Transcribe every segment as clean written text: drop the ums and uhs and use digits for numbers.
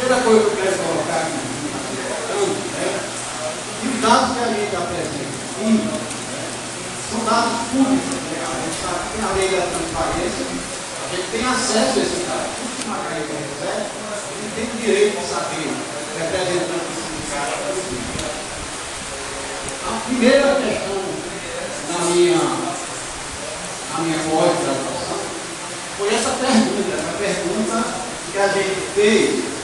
Primeira coisa que eu quero colocar aqui, que os dados que a gente apresenta aqui são dados públicos, né? A gente sabe que tem a lei da transparência, a gente tem acesso a esses dados. Tudo que uma Margarida recebe, a gente tem o direito de saber, representando o sindicato. A primeira questão na minha pós-graduação foi essa pergunta que a gente fez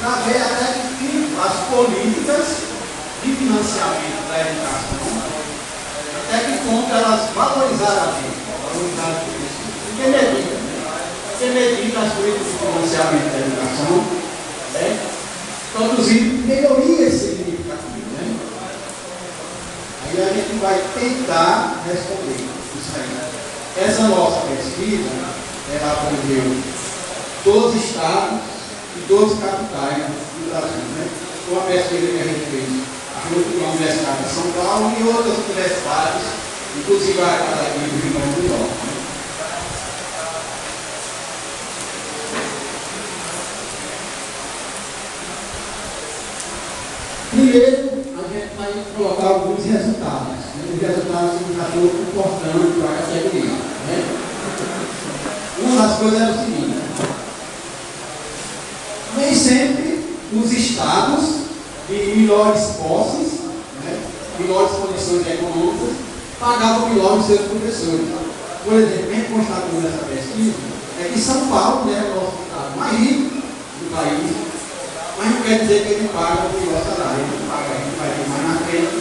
para ver até que as políticas de financiamento da educação, até que ponto elas valorizaram a vida, valorizaram o professor. Porque medida as políticas de financiamento da educação, produzindo melhorias significativas. Né? Aí a gente vai tentar responder isso aí. Essa nossa pesquisa, ela abrangeu 12 estados e 12 capitais do Brasil. Né? Uma pesquisa que a gente fez junto com a Universidade de São Paulo e outras universidades, inclusive a Academia do Rio Grande do Norte. Né? Primeiro, a gente vai colocar alguns resultados. Né? Os resultados são um fator importante para a categoria. Né? Uma das coisas é o seguinte: nem sempre os estados de melhores posses, né, melhores condições econômicas, pagavam melhor os seus professores. Por exemplo, quem constatou nessa pesquisa é que São Paulo, né, é o nosso estado mais rico do país, mas não quer dizer que ele paga o melhor salário. Ele paga, a gente vai ter mais na frente,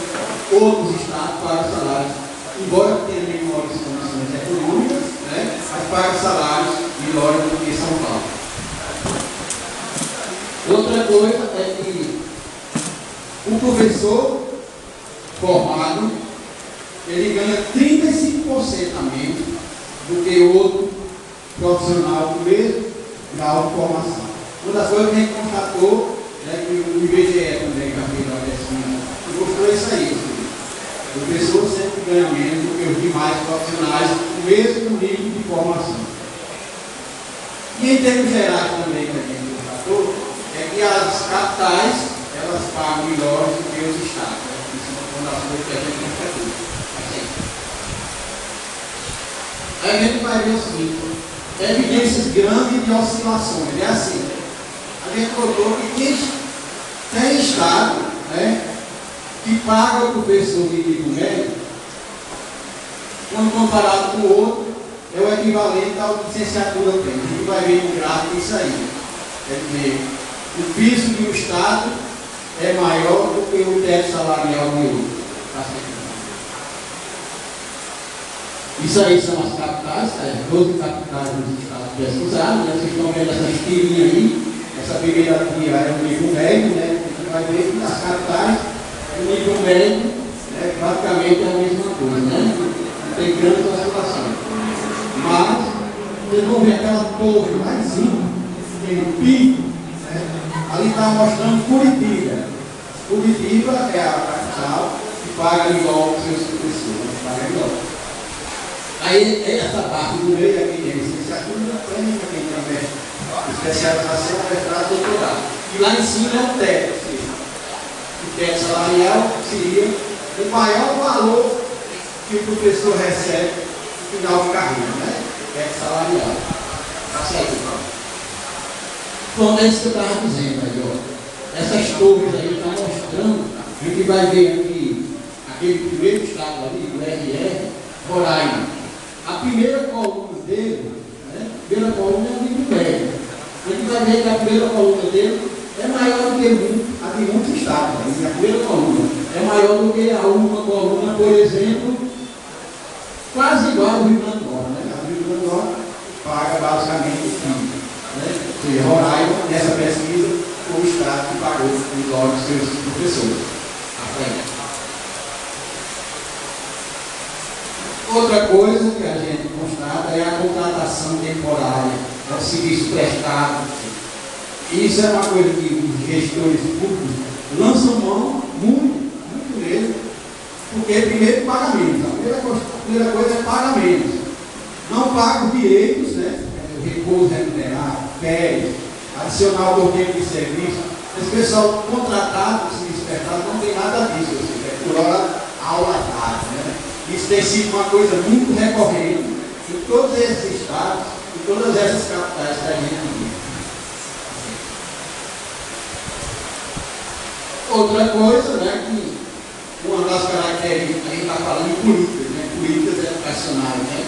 outros estados pagam salários, embora tenham menores condições econômicas, né, mas pagam salários melhores do que São Paulo. Outra coisa é que o professor formado, ele ganha 35% a menos do que o outro profissional do mesmo grau de formação. Uma das coisas que a gente constatou é que o IBGE também já fez uma pesquisa e mostrou isso aí. O professor sempre ganha menos do que os demais profissionais do mesmo nível de formação. E em termos gerais também que a gente constatou, é que as capitais, elas pagam melhores do que os estados. Isso é uma das coisas que a gente constatou. Aí a gente vai ver o seguinte: evidências grandes de oscilações. É assim, a gente notou que tem estado, né, que paga o professor de nível médio, quando comparado com o outro, é o equivalente ao que a licenciatura tem. A gente vai ver no gráfico isso aí. Quer dizer, o piso de um estado é maior do que o teto salarial de outro. Isso aí são as capitais, 12 capitais dos estados pesquisados, né? Vocês estão vendo essa tirinha aí, essa primeira tira é o nível médio, né? A gente vai ver que nas capitais, o nível médio, né, praticamente é a mesma coisa, né? Não tem grande oscilação. Mas, vocês vão ver aquela torre lá em cima, aquele pico, né? Ali está mostrando Curitiba. Curitiba é a capital que paga melhor os seus professores, paga melhor. Aí, essa parte do meio aqui é licenciatura, para quem tem especialização, mestrado, doutorado. E lá em cima é o teto, ou seja, o teto salarial seria o maior valor que o professor recebe no final de carreira, né? Teto salarial. Tá certo, então? Bom, é isso que eu estava dizendo aí, ó. Essas torres aí estão mostrando, a gente vai ver aqui, aquele primeiro estado ali, do RR, Roraima. A primeira coluna dele, né? A primeira coluna é o nível médio. A gente vai ver que a primeira coluna dele é maior do que a de muitos estados. A primeira coluna é maior do que a última coluna, por exemplo, quase igual ao Rio Grande do Norte. Né? O Rio Grande do Norte paga basicamente o PIB. Né? Ou seja, Roraima, nessa pesquisa, foi o estado que pagou melhor os seus professores. Outra coisa que a gente constata é a contratação temporária, é o serviço prestado. Isso é uma coisa que os gestores públicos lançam mão muito mesmo, porque primeiro pagamento. A primeira coisa é pagamento. Não paga os direitos, né? O repouso remunerado, férias, adicional do tempo de serviço. Esse pessoal contratado, se despertado, não tem nada disso, ou seja, é por hora aula tarde, né? Isso tem sido uma coisa muito recorrente em todos esses estados, em todas essas capitais que a gente vive. Outra coisa, né, que uma das características, a gente está falando de políticas, né, políticas educacionais, né?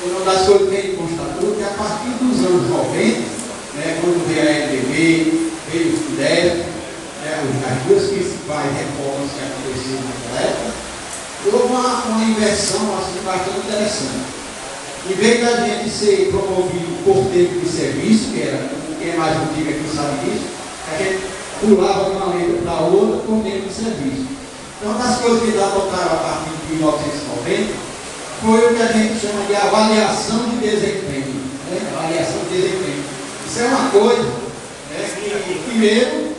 Uma das coisas que a gente constatou é que a partir dos anos 90, né, quando veio a EDB, veio o FUDESP, né, as duas principais reformas que aconteceram naquela época, houve uma inversão assim, bastante interessante. Em vez da gente ser promovido por tempo de serviço, que era, quem é mais antigo aqui sabe disso, a gente pulava de uma letra para outra por tempo de serviço. Então, uma das coisas que eles adotaram a partir de 1990 foi o que a gente chama de avaliação de desempenho. Né? Avaliação de desempenho. Isso é uma coisa, né, que, primeiro,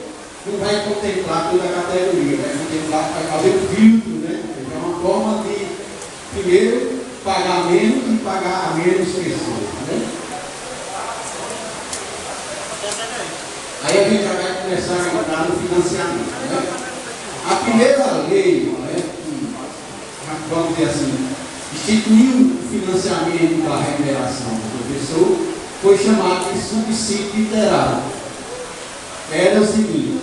não vai contemplar toda a categoria, vai contemplar, vai fazer um filtro, né? É uma forma de, primeiro, pagar menos e pagar a menos pessoas. Né? Aí a gente já vai começar a entrar no financiamento. Né? A primeira lei, né, que, vamos dizer assim, instituiu o financiamento da remuneração do professor, foi chamado de subsídio literário. Era o seguinte,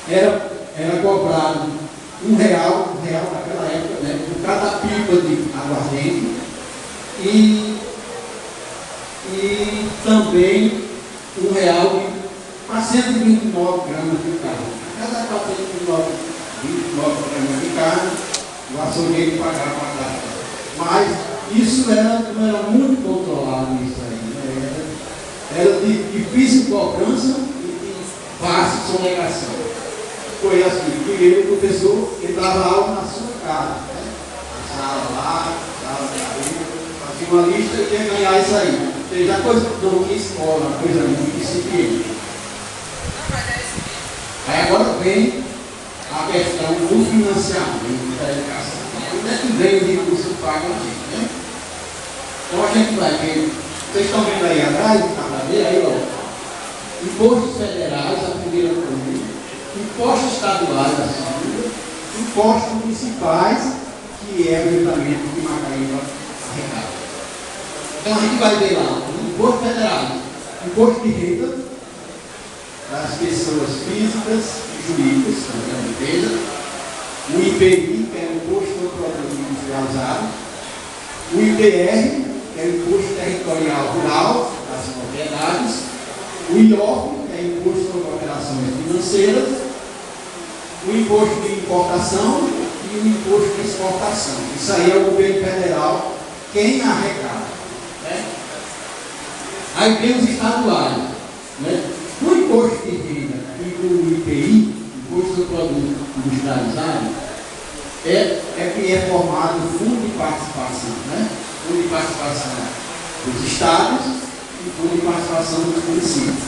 era cobrado R$1 naquela época, né, por cada pipa de aguardente e também R$1 para 129 gramas de carne. A cada 429 gramas de carne, o açougueiro pagava uma taxa. Mas isso não era muito controlado isso aí. Né? Era de difícil cobrança e de fácil sonegação. Foi assim, primeiro o professor ele dava aula na sua casa, né? Sala lá, sala de areia, fazia uma lista e ia ganhar isso aí. Ou seja, a coisa do que escola, uma coisa muito incipiente. Aí agora vem a questão do financiamento da educação. Onde é que vem o recurso pago a gente, né? Então a gente vai ver, vocês estão vendo aí atrás, aí, ó, impostos federais, a primeira coluna, impostos estaduais, a segunda, impostos municipais, que é o Ayuntamiento de Macaíba arrecada. Então a gente vai ver lá, o imposto federal, imposto de renda das pessoas físicas e jurídicas, da empresa, o IPI, que é o Imposto sobre Produtos Industrializados, o IPR, que é o Imposto Territorial Rural das Propriedades, o IOF, que é o Imposto sobre Operações Financeiras, o Imposto de Importação e o Imposto de Exportação. Isso aí é o governo federal quem arrecada. Né? Aí tem os estaduais. Né? O imposto de renda e o IPI, Imposto sobre Produtos Industrializados, é que é formado o Fundo de Participação, né? Fundo de Participação dos estados e Fundo de Participação dos municípios.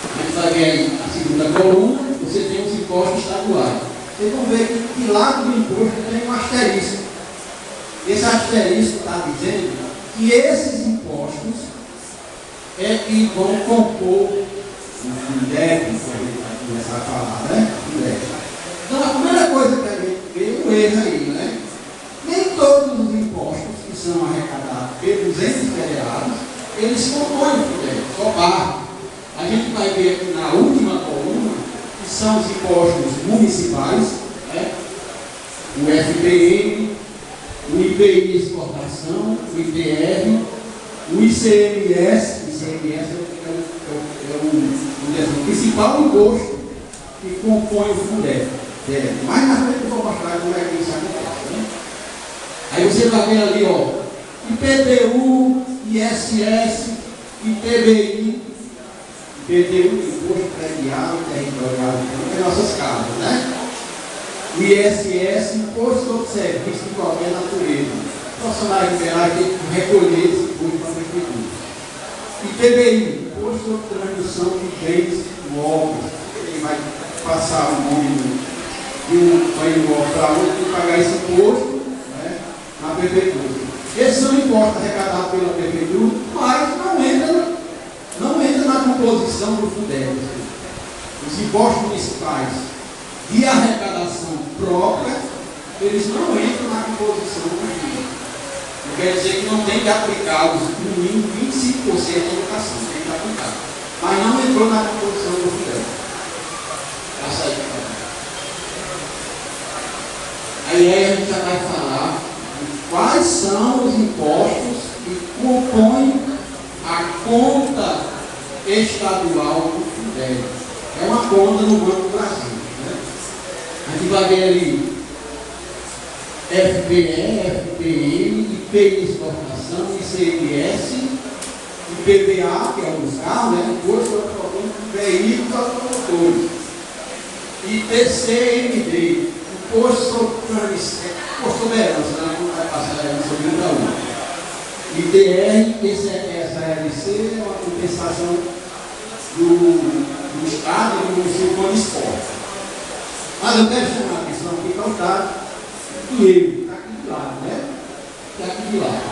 A gente vai ver aí a segunda coluna, você tem os impostos estaduais. Vocês vão ver que de lado do imposto tem um asterisco. Esse asterisco está dizendo que esses impostos é que vão compor o FUNDEP, que a gente vai começar a falar, né? Então a primeira coisa que a gente vê é um erro aí, né? Nem todos os impostos que são arrecadados pelos entes federados, eles compõem o FUNDEP, só parte. A gente vai ver aqui na última coluna, que são os impostos municipais, né? O FPM, o IPI exportação, o IPR, o ICMS é o principal imposto que compõe o FUNDEP. Mais na frente eu vou mostrar como é que isso acontece. Né? Aí você vai ver ali, ó, IPTU, ISS, ITBI, IPTU, Imposto Predial e Territorial, é nossas casas, né? O ISS, Imposto sobre Serviço de qualquer natureza. Funcionários liberais têm que recolher esse imposto para a prefeitura. ITBI, Imposto sobre Transmissão de Bens Móveis. Ele vai passar o nome de um bem móvel para outro e pagar esse imposto, né, na prefeitura. Esses são impostos arrecadados pela prefeitura, mas não composição do Fundeb. Os impostos municipais de arrecadação própria, eles não entram na composição do Fundeb. Não quer dizer que não tem que aplicar no mínimo 25% da educação, tem que aplicar. Mas não entrou na composição do Fundeb. Passa aí, por favor. Aí a gente já vai falar de quais são os impostos que compõem a conta estadual do Fundeb. É uma conta no Banco do Brasil. Né? A gente vai ver ali FPE, FPM, IPI de exportação, ICMS, IPVA, que é o carro, né? Imposto sobre veículos automotores, ITCMD, Imposto sobre herança, né? Não vai passar a herança de cada um. ITR, essa LC é uma compensação do Estado e do município com esporte. Mas eu quero chamar a atenção aqui para o dado do erro, que está aqui de lado, né? Está aqui de lado.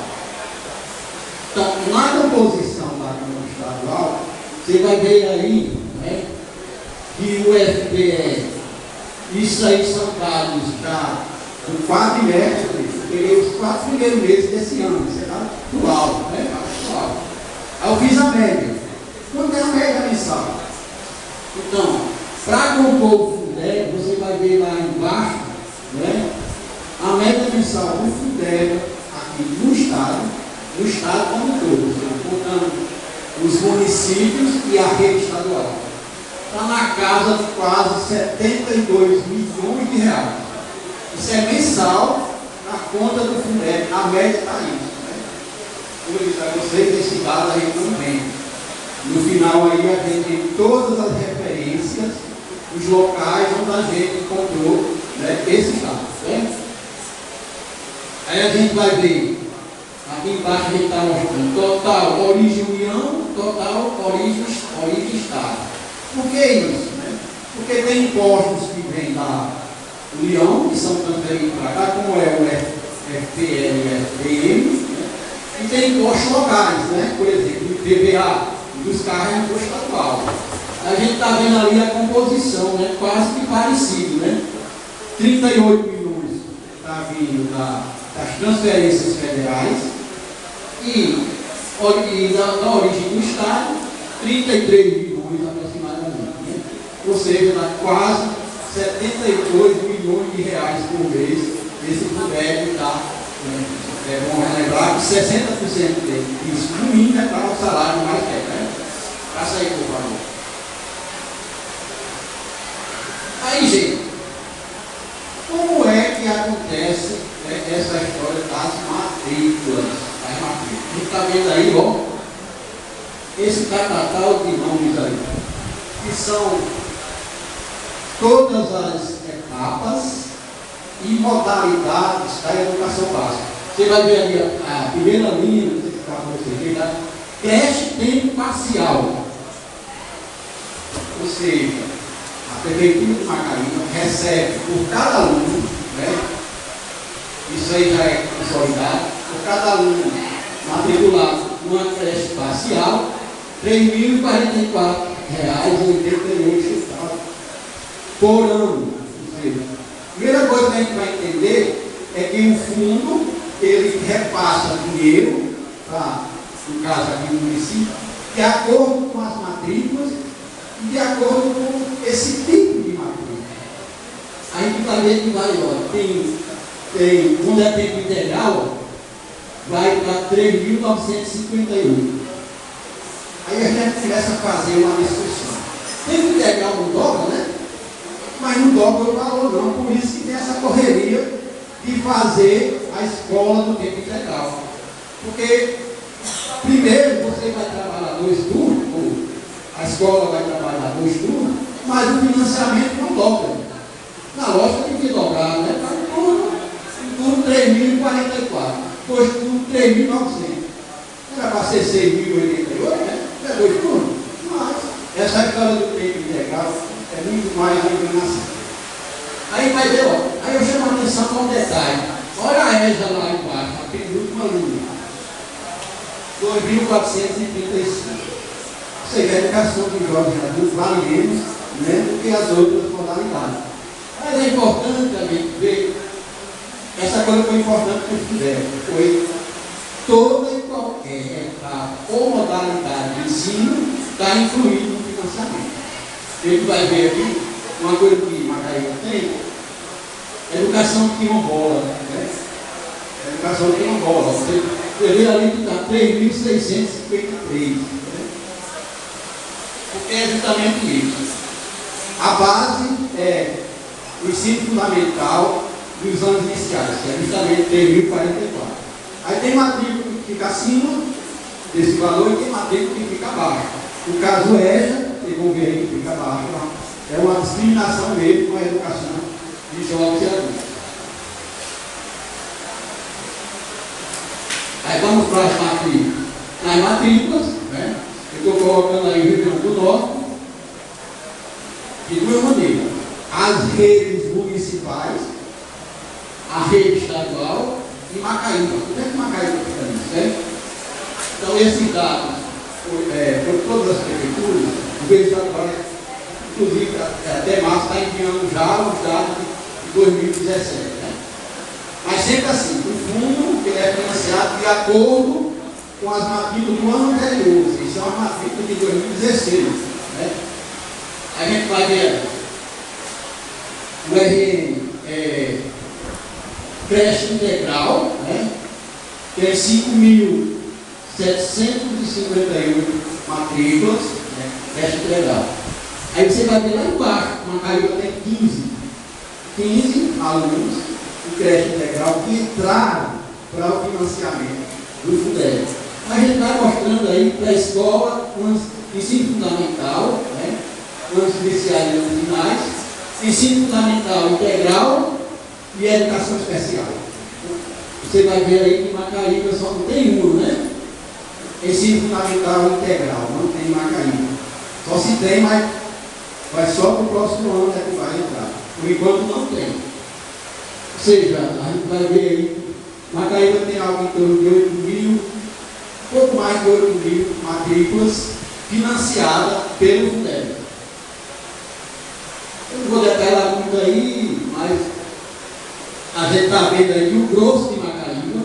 Então, na composição da Câmara Estadual, você vai ver aí, né, que o FPE, isso aí são dados já do quadrimestre, eu peguei os 4 primeiros meses desse ano, isso é dado atual, né? Atual. Aí eu fiz a média. Quanto é a média mensal? Então, para compor o Fundeb, você vai ver lá embaixo, né, a média mensal do Fundeb aqui no Estado como um todo, contando os municípios e a rede estadual. Está na casa de quase 72 milhões de reais. Isso é mensal na conta do Fundeb, a média está isso. Né? Como eu disse a vocês, esse dado a gente não tem. No final aí a gente tem todas as referências, os locais onde a gente encontrou, né, esses dados. Né? Aí a gente vai ver, aqui embaixo a gente está mostrando total origem União, total origem Estado. Por que isso? Né? Porque tem impostos que vêm da União, que são transferidos para cá, como é o FPL e FPM, né? E tem impostos locais, né? Por exemplo, o IPVA dos carros é imposto estadual. A gente está vendo ali a composição, né? Quase que parecido, né? 38 milhões está vindo das transferências federais e da origem do Estado, 33 milhões aproximadamente. Né? Ou seja, dá quase 72 milhões de reais por mês. Esse Fundeb está, vamos relembrar, que 60% dele, isso no mínimo é para o salário mais velho. Né? Passa aí, por favor. Aí, gente, como é que acontece, né, essa história das matrículas? A gente está vendo aí, ó, esse catatal de nomes aí, que são todas as etapas e modalidades da educação básica. Você vai ver ali a primeira linha, não sei se está com você, tá? Creche tempo parcial. Ou seja, a Prefeitura de Macaíba recebe por cada aluno, né? Isso aí já é consolidado, por cada aluno matriculado numa creche parcial, R$ 3.044,88 por ano. Ou seja, a primeira coisa que a gente vai entender é que o fundo, ele repassa dinheiro para, no caso aqui no município, de acordo com as matrículas e de acordo com esse tipo de matrícula. Aí que vai ver que vai, ó, quando é tempo integral, vai para 3.951. Aí a gente começa a fazer uma discussão. Tempo integral não dobra, né? Mas não dobra o valor não, por isso que tem essa correria de fazer a escola do tempo integral. Porque primeiro você vai trabalhar 2 turnos, ou a escola vai trabalhar 2 turnos, mas o financiamento não dobra. Na lógica tem que dobrar, né? Para um turno 3.044, 2 turnos 3.900. Era para ser 6.088, né? É 2 turnos. Mas essa história do tempo integral é muito mais a enganação. Aí vai ver, ó, aí eu chamo a atenção para um detalhe. Olha a EJA lá embaixo, a penúltima linha. 2.435. seja, a educação de jovens e adultos vale menos, né, do que as outras modalidades. Mas é importante, amigo, ver, essa coisa foi importante que eles fizeram, foi toda e qualquer etapa ou modalidade de ensino está incluído no financiamento. A gente vai ver aqui uma coisa que Macaíba tem, educação quilombola, né? Educação quilombola. Você vê ali que está 3.653, né? Porque é justamente isso. A base é o ensino fundamental dos anos iniciais, que é justamente 3.044. Aí tem matrícula que fica acima desse valor e tem matrícula que fica abaixo. No caso EJA, vocês vão ver aí que fica abaixo, é uma discriminação mesmo com a educação de jovens e adultos. Aí vamos para as matrículas. As matrículas, né? Eu estou colocando aí o Rio Grande do Norte de duas maneiras. As redes municipais, a rede estadual e Macaíba. Onde é que Macaíba fica nisso, certo? Então, esses dados, por todas as prefeituras, o governo estadual, inclusive, até março, está enviando já os dados de 2017. Né? Mas sempre assim, o fundo ele é financiado de acordo com as matrículas do ano anterior, isso é uma matrícula de 2016. Né? A gente vai ver o RN creche integral, né? Tem 5.758 matrículas, né? Creche integral. Aí você vai ver lá embaixo, Macaíba tem 15 alunos de creche integral que entraram para o financiamento do Fundeb. A gente vai mostrando aí para a escola, ensino fundamental, né? Anos iniciais e anos finais, ensino fundamental integral e educação especial. Você vai ver aí que Macaíba só não tem um, né? Ensino fundamental integral, não tem Macaíba. Só se tem, mas vai só para o próximo ano que vai entrar. Por enquanto não tem. Ou seja, a gente vai ver aí, Macaíba tem algo em torno de 8.000, pouco mais de 8.000 matrículas financiadas pelo Fundeb. Eu não vou detalhar muito aí, mas a gente está vendo aí que o grosso de Macaíba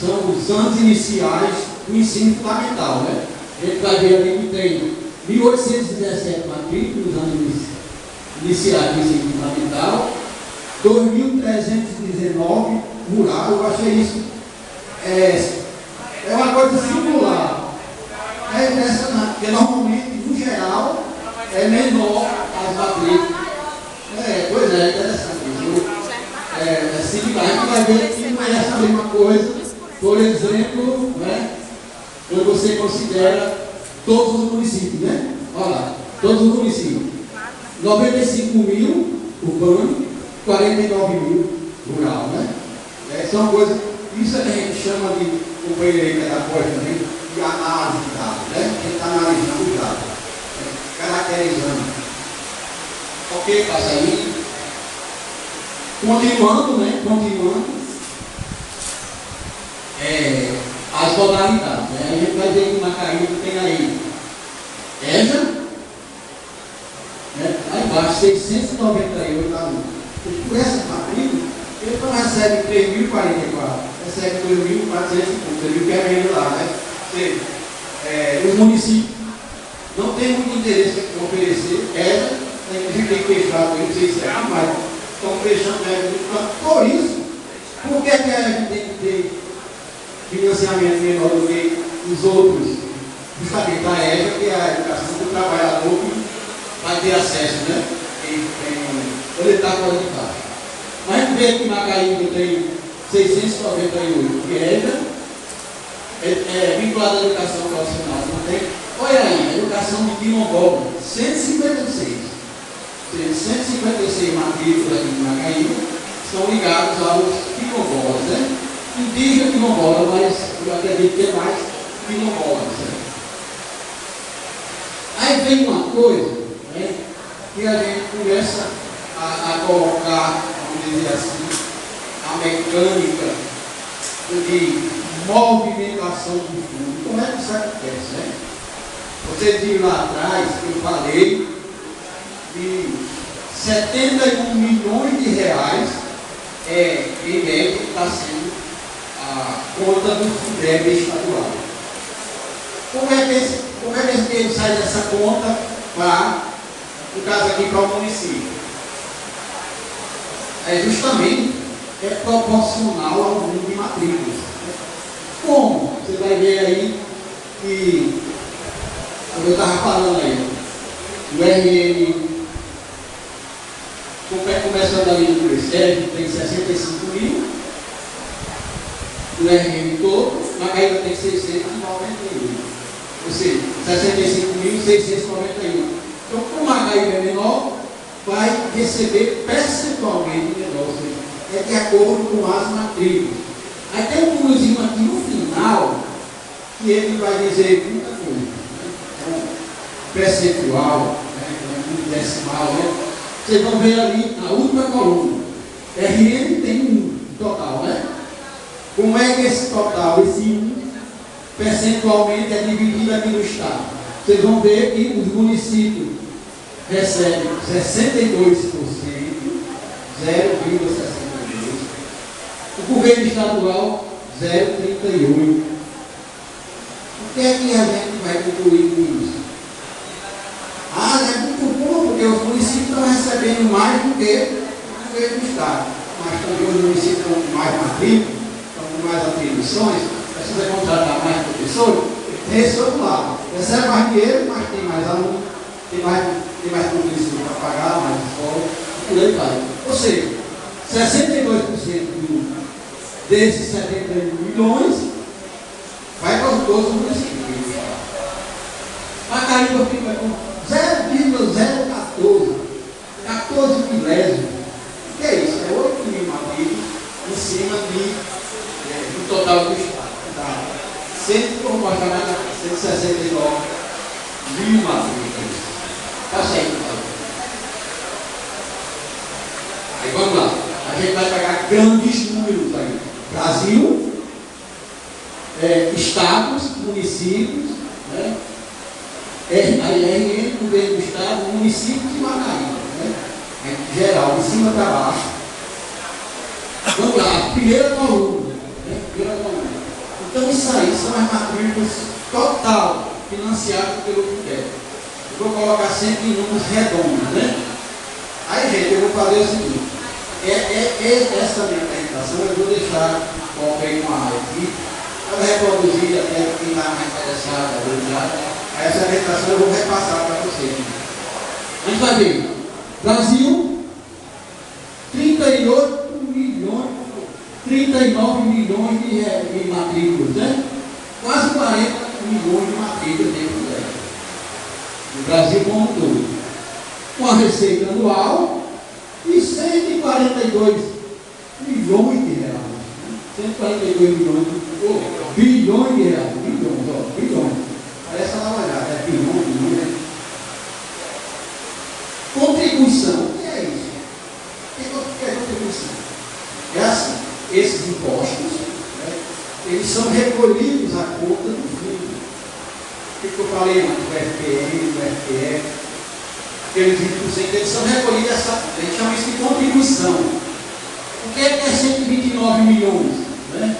são os anos iniciais do ensino fundamental, né? A gente vai ver ali que tem 1.817 matrículas nos anos iniciais do ensino fundamental, 2.319 rural. Eu achei isso é uma coisa singular. É impressionante, porque normalmente, no geral, é menor as matrículas. Pois é interessante. É similar, a gente vai ver que não é essa mesma coisa, por exemplo, né, quando você considera todos os municípios, né? Olha lá, todos os municípios. 95.000 urbano, 49.000 rural, né? São coisas, isso é que a gente chama de, o companheiro da coisa também, de análise de dados, né? A gente está analisando os dados, caracterizando. Ok, passa aí. Continuando, né? As modalidades, né? A gente vai ver que Macaíba tem aí EJA, né? Lá embaixo, 698 alunos. Por essa matrícula, ele não recebe 3.044, recebe 2.400, você viu que é menos lá, né? Os municípios não têm muito interesse em oferecer EJA, a gente tem fechado, eu não sei se é, mas estão fechando EJA. Por isso, por que a gente tem que ter financiamento menor do que os outros? Justamente a EJA, que é a educação do trabalhador que vai ter acesso, né? Ele está fora de baixo. Mas a gente vê que Macaíba tem 698 de EJA, vinculada à educação profissional. Não tem? Olha aí, a educação de quilombola, 156. 156 matrículas aqui de Macaíba estão ligados aos quilombolas, né? Indígena quilombola, mas eu acredito que é mais quilombolas. Né? Aí vem uma coisa, né, que a gente começa a colocar, vamos dizer assim, a mecânica de movimentação do fundo. Como é que isso acontece, né? Vocês viram lá atrás, eu falei de 71 milhões de reais em média está sendo a conta do Fundeb estadual. Como é que esse dinheiro sai dessa conta para, no caso aqui, para o município? Justamente proporcional ao número de matrículas. Como? Você vai ver aí que, como eu estava falando aí, o RM, começando ali no Crescente, tem 65 mil, o RM todo, na caída tem 691. Ou seja, 65.691. Então, como a caída é menor, vai receber percentualmente menor, ou seja, é de acordo com as matrículas. Aí tem um númerozinho aqui no final, que ele vai dizer muita coisa. Né? Então, percentual, né? Decimal, né? Vocês vão ver ali na última coluna. RM tem um total, né? Como é que esse total, esse 1, percentualmente é dividido aqui no estado? Vocês vão ver que os municípios recebem 62%, 0,62%. O governo estadual, 0,38%. O que é que a gente vai concluir com isso? É muito bom, porque os municípios estão recebendo mais do que o governo do estado. Mas também os municípios estão com mais matrículas, estão com mais atribuições, precisa contratar mais professores, tem esse outro lado. Recebe mais dinheiro, mas tem mais alunos, tem mais professores para pagar, mais escola, e por aí vai. Ou seja, 62% desses 71 milhões vai para os 12 municípios. Macaíba fica com 0,014, 14 milésimos. O que é isso? É 8 mil matrículas em cima do total do estado. Tá? 169 mil matrículas. Está certo. Aí vamos lá. A gente vai pegar grandes números aí. Brasil, estados, municípios, né? RM, governo do estado, municípios e Macaíba, né? Em geral, de cima para baixo. Vamos lá, primeira coluna, né? Primeira coluna. Então isso aí são as matrículas total financiadas pelo Fundeb. Eu vou colocar sempre em números redondos, né? Aí, gente, eu vou fazer o seguinte. Essa minha apresentação eu vou deixar, coloquei uma área aqui, para reproduzir até quem está mais interessado. Essa apresentação eu vou repassar para vocês. A gente vai ver. Brasil, 39 milhões de matrículas, né? Quase 40 milhões de matrículas dentro dela. No Brasil como um todo. Com a receita anual e 142 milhões de reais. Né? 142 milhões bilhões de reais. Bilhões. Parece uma olhada, é bilhões, né? Contribuição. O que é isso? O que é contribuição? É assim, esses impostos, né, eles são recolhidos à conta do fundo. O que eu falei antes, do FPM, do FPF, aqueles 20%, eles são recolhidos a gente chama isso de contribuição. O que é 129 milhões? Né?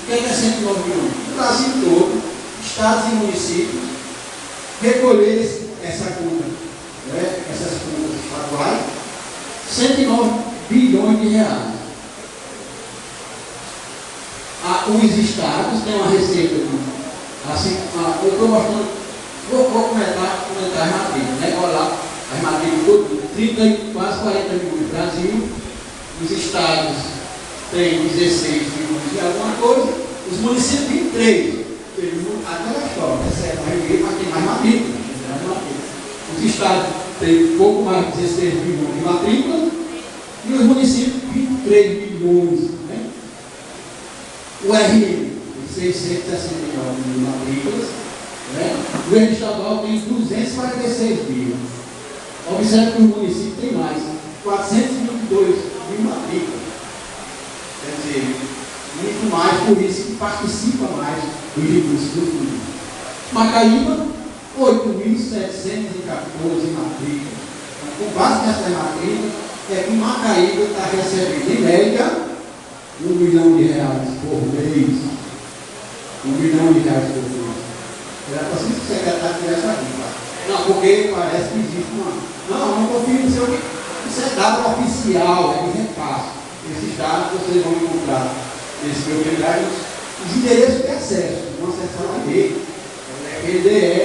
O que é 129 milhões? No Brasil todo, estados e municípios recolher essa conta, né? Essas contas estaduais, 109 bilhões de reais. Os estados têm uma receita assim, eu estou mostrando, vou comentar as matrículas, né? Olha lá, as matrículas todas, quase 40 milhões no Brasil, os estados têm 16 milhões de alguma coisa, os municípios 23. Aquela história, recebe mais dinheiro, mas tem mais matrícula. Os estados têm pouco mais de 16 milhões de matrícula e os municípios 23 milhões. Né? O RM, 669 mil matrículas. Né? O governo estadual tem 246 mil. Observe que o município tem mais, 422 mil matrículas. Quer dizer, muito mais, por isso que participa mais dos recursos do fundo. Macaíba, 8.714 matrículas. Então, com base nessa matrícula, é que Macaíba está recebendo, em média, R$1 milhão por mês. R$1 milhão por mês. Era para se o secretário tivesse aqui, tá? Não, porque parece que existe uma. Não confio no seu. Isso é dado oficial, é de repasse. Esses dados vocês vão encontrar nesse meu lugar, os endereços de acesso, vão acessar a rede, PDE,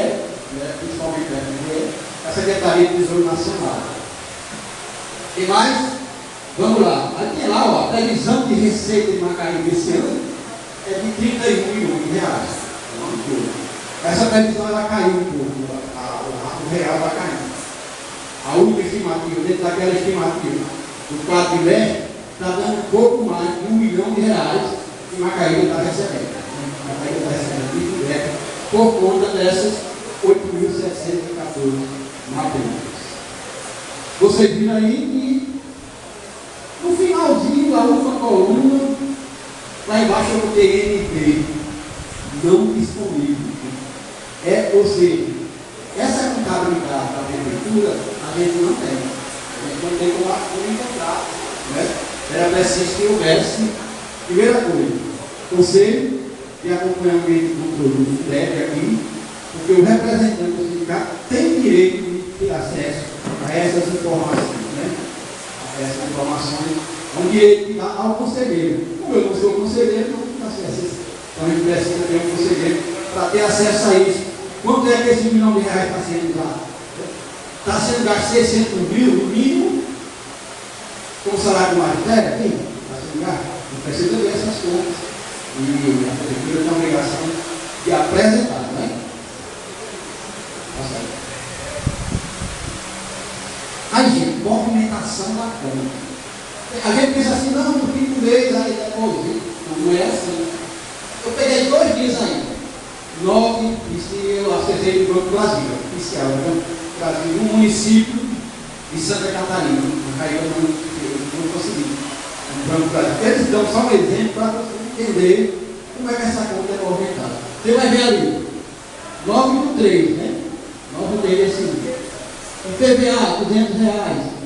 principalmente a PDE, a Secretaria do Tesouro Nacional. E mais? Vamos lá. Aí tem lá, ó, a previsão de receita de Macaíba esse ano é de R$31 milhões. Essa previsão ela caiu um pouco, o real vai cair. A única estimativa, dentro daquela estimativa do quadrilésimo, está dando um pouco mais de R$1 milhão que Macaíba está recebendo. Macaíba está recebendo direto por conta dessas 8.714 matrículas. Vocês viram aí que no finalzinho, a última coluna, lá embaixo eu botei NP, não disponível. Ou seja, essa contabilidade da prefeitura, a gente não tem. A gente não tem como encontrar. Né? Era preciso que houvesse, primeira coisa, conselho de acompanhamento do produto deve aqui, porque o representante do sindicato tem direito de ter acesso a essas informações. Né? A essas informações, é um direito que dá ao conselheiro. Como eu não sou conselheiro, não tenho acesso. Então a gente precisa ter um conselheiro para ter acesso a isso. Quanto é que esse R$1 milhão está sendo usado? Está sendo gasto 600 mil, no mínimo, com o salário do magistério, aqui? Está sendo gasto? Não precisa ver essas contas. E a prefeitura tem a obrigação de apresentar, né? Aí, gente, movimentação da conta. A gente pensa assim, não, no fim do mês, aí depois, não é assim. Eu peguei 2 dias ainda. 9, e se eu acessei o Banco Brasil, oficial, Banco Brasil, no município de Santa Catarina. Aí eu não consegui. No Banco Brasil. Eles dão só um exemplo para você entender como é que essa conta é movimentada. Você vai ver ali, 9/3, né? 9/3 desse ano. IPVA, R$200.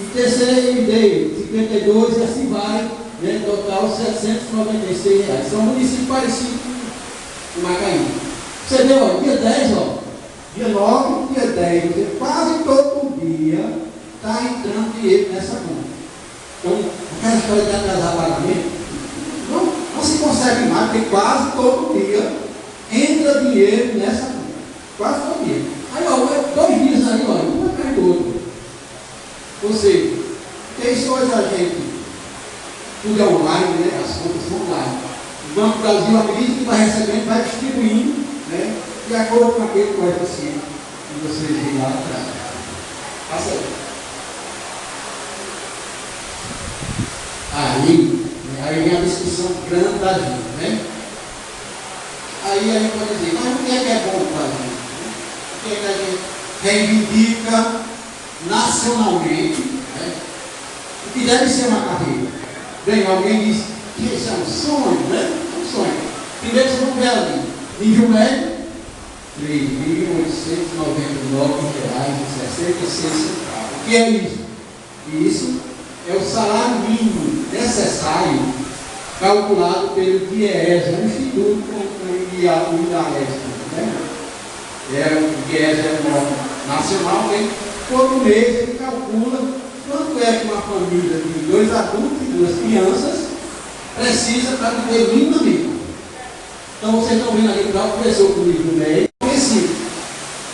ITCMD, 52, e assim vai, né? Total R$796. São municípios parecidos com Macaíba. Você vê, ó, dia 10, ó, dia 9, dia 10, quase todo dia está entrando dinheiro nessa conta. Então, aquela história de atrasar pagamento, não se consegue mais, porque quase todo dia entra dinheiro nessa conta. Quase todo dia. Aí, ó, 2 dias aí, ó, um atrás do outro. Ou seja, tem hoje a gente, tudo é online, né? As contas são online. O Banco Brasil, à medida que vai recebendo, vai distribuindo, né? De acordo com aquele coeficiente que vocês veem lá atrás. Passa aí. Aí vem a discussão grande da gente, né? Aí a gente pode dizer, mas o que é bom para a gente? O que é que a gente reivindica nacionalmente, né? O que deve ser uma carreira? Bem, alguém diz que isso é um sonho, né? É um sonho. Primeiro vocês vão ver ali, nível médio, R$3.899,66. O que é isso? Isso é o salário mínimo necessário calculado pelo DIEES, é um instituto com o IDAES, né? O DIEES é um órgão nacional que todo mês ele calcula quanto é que uma família de 2 adultos e 2 crianças precisa para viver minimamente. Então vocês estão vendo ali, já começou com o nível médio, conhecido.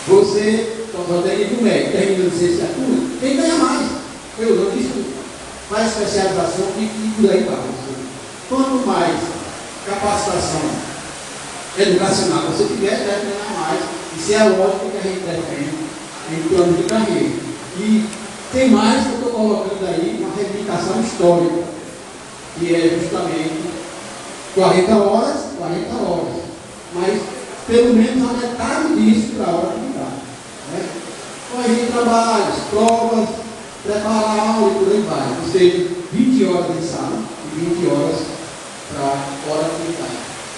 Você só tem nível médio, termina de licenciatura, tem que ganhar mais. Eu não disse, faz especialização e por aí vai. Quanto mais capacitação educacional você tiver, deve ganhar mais. Isso é a lógica que a gente defende em plano de carreira. E tem mais que eu estou colocando aí, uma reivindicação histórica, que é justamente 40 horas, mas pelo menos a metade disso para a hora de mudar. Né? Corrigir trabalhos, provas, preparar a aula e por aí vai. Ou seja, 20 horas de sala e 20 horas para a hora de mudar.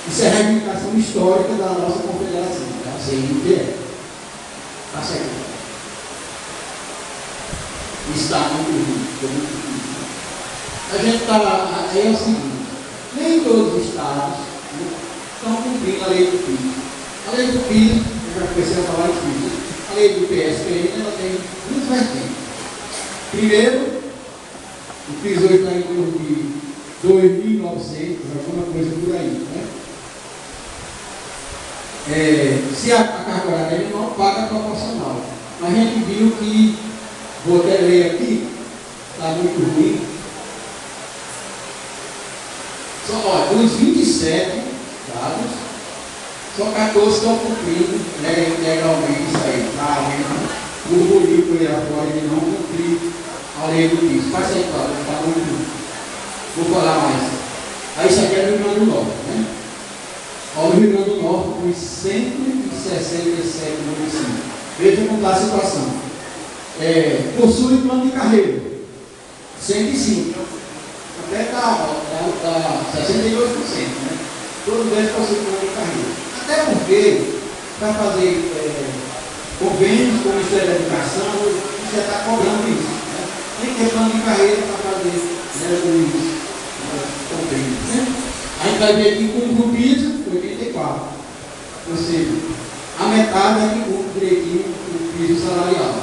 Isso é a reivindicação histórica da nossa confederação, da CNPE. Está certo. Está muito ruim. A gente está. É o seguinte: nem todos os estados, né, estão cumprindo a lei do PIS. A lei do PIS, eu já comecei a falar em PIS. A lei do PSPN, ela tem duas vertentes. Primeiro, o PIS hoje está em torno de 2.900, alguma coisa por aí, né? Se a carga horária ele não paga proporcional. Mas a gente viu que, vou até ler aqui, está muito ruim. Só, dos 27 dados, só 14 estão cumprindo legalmente isso aí. Está havendo burburinho por aí afora de não cumprir a lei do PIS. Faz aí, claro, está muito ruim. Vou falar mais. Aí isso aqui é no Rio Grande do Norte, né? Ó, no Rio Grande do Norte, com 167 municípios. Veja como está a situação. Possui plano de carreira. 105. Até está 62%, né? Todos eles possuem plano de carreira. Até porque, para fazer convênios com o Ministério da Educação, você está cobrando isso. Né? Tem que ter plano de carreira para fazer os convênios. Né? A gente vai ver aqui com o PIS 84. Ou seja, a metade é que cumpre direitinho o piso salarial.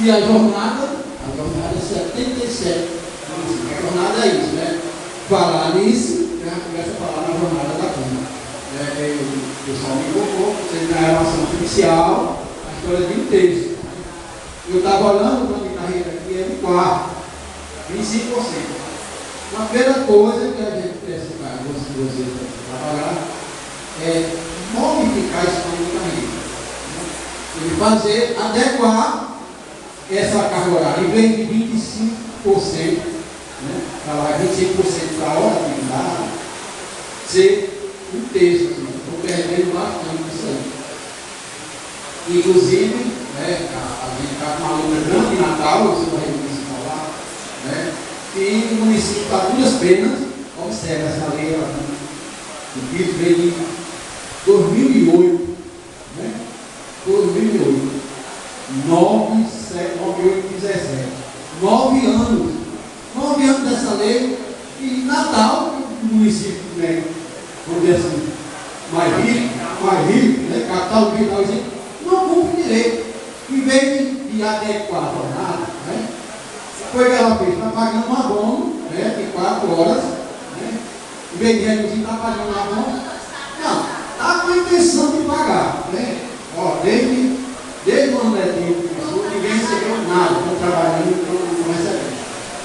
E a jornada é 77. A jornada é isso, né? Falar nisso, já começa a falar na jornada da Câmara. O pessoal me colocou, vocês na relação oficial, a história de um terço. Eu estava olhando o plano de carreira aqui, é um quarto, 25%. A primeira coisa que a gente pensa, cara, você trabalhar, é modificar esse plano de carreira. E fazer, adequar essa carga horária, em vez de 25%, né, falar 25% para a hora de atividade, ser um terço. Estou perdendo bastante isso aí. Inclusive, né, a gente está com uma luta grande de Natal, você vai falar, né? E o município está duras penas, observa essa lei, o PIS veio em 2008, né? 2008, 17. 9 anos. 9 anos dessa lei, e Natal, o município, né, vamos dizer assim, mais rico, né, capital do Rio, não cumpre direito. Em vez de adequar a jornada, né? Foi que ela fez, está pagando um abono, né, de 4 horas, né? Em vez de reduzir, está pagando um abono. Não, está com a intenção de pagar, né? Ó, desde o André começou, ninguém recebeu nada, estão trabalhando, não recebendo.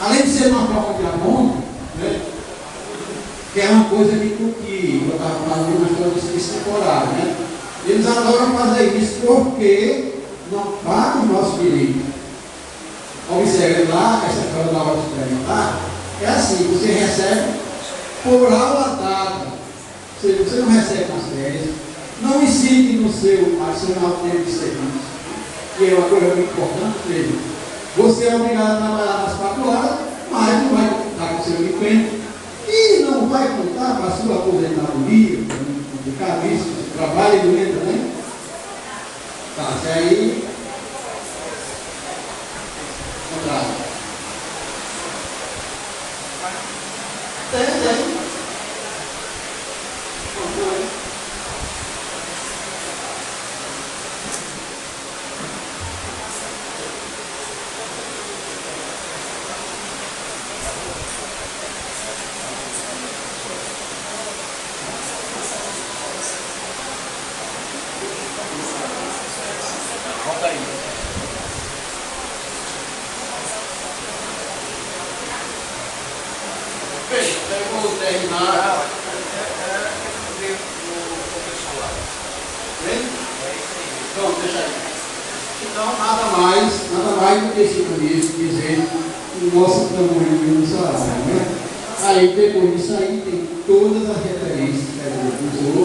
Além de ser uma forma de abono, né, que é uma coisa que eu estava falando na história do serviço temporário, né? Eles adoram fazer isso porque não pagam o nosso direito. Observe lá, essa coisa da hora suplementar, é assim, você recebe por aula dada. Ou seja, você não recebe nas férias, não incide no seu adicional tempo de serviço, que é uma coisa muito importante, ou seja, você é obrigado a trabalhar nas 4 horas, mas não vai contar com o seu emprego e não vai contar com a sua aposentadoria, complicado isso, trabalho e doença, né? Tá, se aí. Tem. Volta aí. Bem, eu vou terminar. Então, deixa aí. Então, nada mais do que fica nisso, dizer o nosso tamanho do salário, né? Aí, depois disso aí, tem todas as referências que a gente usou,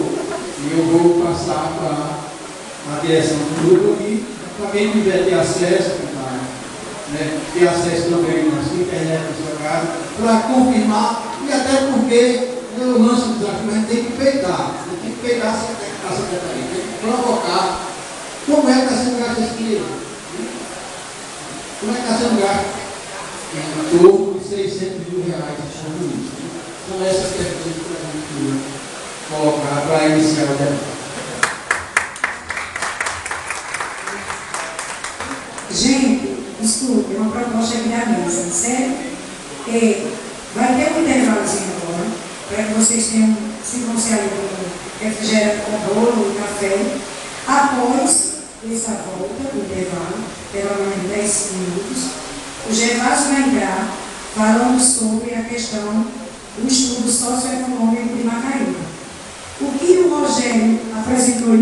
e eu vou passar para a direção do grupo aqui, para quem tiver ter acesso, né, ter acesso também na sua internet, na sua casa, para confirmar, e até porque eu lanço o desafio, a gente tem que peitar, sem a secretaria, tem que provocar como é que está sendo lugar em torno de 600 mil reais de compromisso. Então, essa questão para a gente colocar para iniciar o debate. Gente, escuta, é uma proposta aqui da mesa, certo? Vai ter um intervalozinho agora, para que vocês tenham, se ali com refrigerante, com bolo e café. Após essa volta do intervalo, pelo menos 10 minutos, o Gervásio vai entrar falando sobre a questão do estudo socioeconômico de Macaíba. O que o Rogério apresentou